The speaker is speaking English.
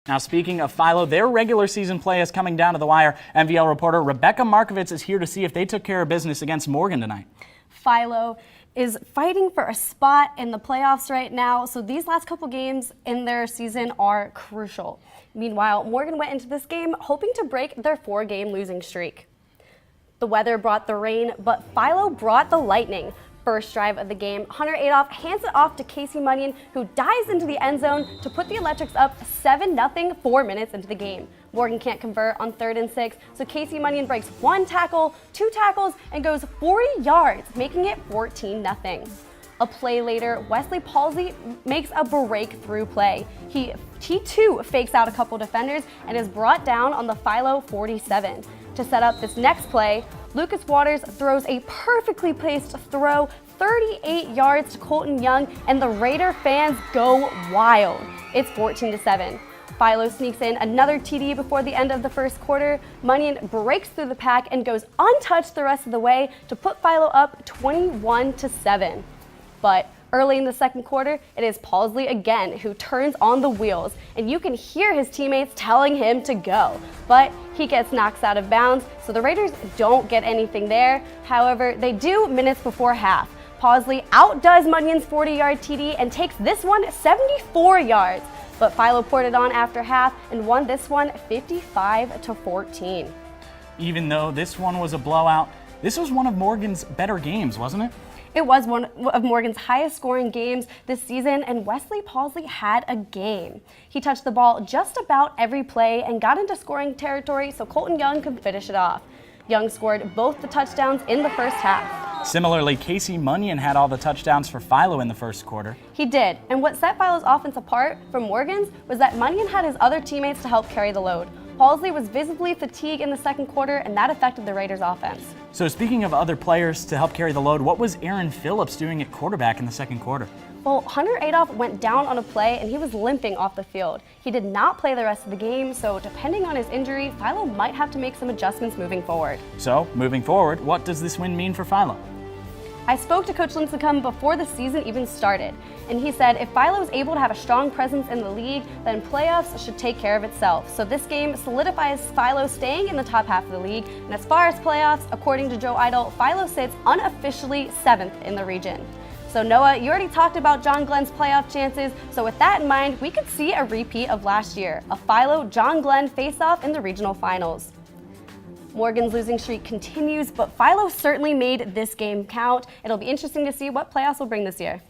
Now, speaking of Philo, their regular season play is coming down to the wire. MVL reporter Rebekah Markovitz is here to see if they took care of business against Morgan tonight. Philo is fighting for a spot in the playoffs right now, so these last couple games in their season are crucial. Meanwhile, Morgan went into this game hoping to break their 4-game losing streak. The weather brought the rain, but Philo brought the lightning. First drive of the game, Hunter Adolph hands it off to Casey Munyon, who dives into the end zone to put the Electrics up 7-0 4 minutes into the game. Morgan can't convert on 3rd and 6, so Casey Munyon breaks 1 tackle, 2 tackles, and goes 40 yards, making it 14-0. A play later, Wesley Palsy makes a breakthrough play. He too fakes out a couple defenders and is brought down on the Philo 47. To set up this next play, Lucas Waters throws a perfectly placed throw 38 yards to Colton Young, and the Raider fans go wild. It's 14-7. Philo sneaks in another TD before the end of the first quarter. Munyon breaks through the pack and goes untouched the rest of the way to put Philo up 21-7. But early in the second quarter, it is Palsley again who turns on the wheels, and you can hear his teammates telling him to go. But he gets knocked out of bounds, so the Raiders don't get anything there. However, they do minutes before half. Palsley outdoes Munyon's 40-yard TD and takes this one 74 yards. But Philo poured it on after half and won this one 55-14. Even though this one was a blowout, this was one of Morgan's better games, wasn't it? It was one of Morgan's highest scoring games this season, and Wesley Palsley had a game. He touched the ball just about every play and got into scoring territory so Colton Young could finish it off. Young scored both the touchdowns in the first half. Similarly, Casey Munyon had all the touchdowns for Philo in the first quarter. He did, and what set Philo's offense apart from Morgan's was that Munyon had his other teammates to help carry the load. Palsley was visibly fatigued in the second quarter, and that affected the Raiders' offense. So speaking of other players to help carry the load, what was Aaron Phillips doing at quarterback in the second quarter? Well, Hunter Adolph went down on a play and he was limping off the field. He did not play the rest of the game, so depending on his injury, Philo might have to make some adjustments moving forward. So, moving forward, what does this win mean for Philo? I spoke to Coach Lincecum before the season even started, and he said if Philo is able to have a strong presence in the league, then playoffs should take care of itself. So this game solidifies Philo staying in the top half of the league, and as far as playoffs, according to Joe Idle, Philo sits unofficially 7th in the region. So Noah, you already talked about John Glenn's playoff chances, so with that in mind, we could see a repeat of last year, a Philo-John Glenn face-off in the regional finals. Morgan's losing streak continues, but Philo certainly made this game count. It'll be interesting to see what playoffs will bring this year.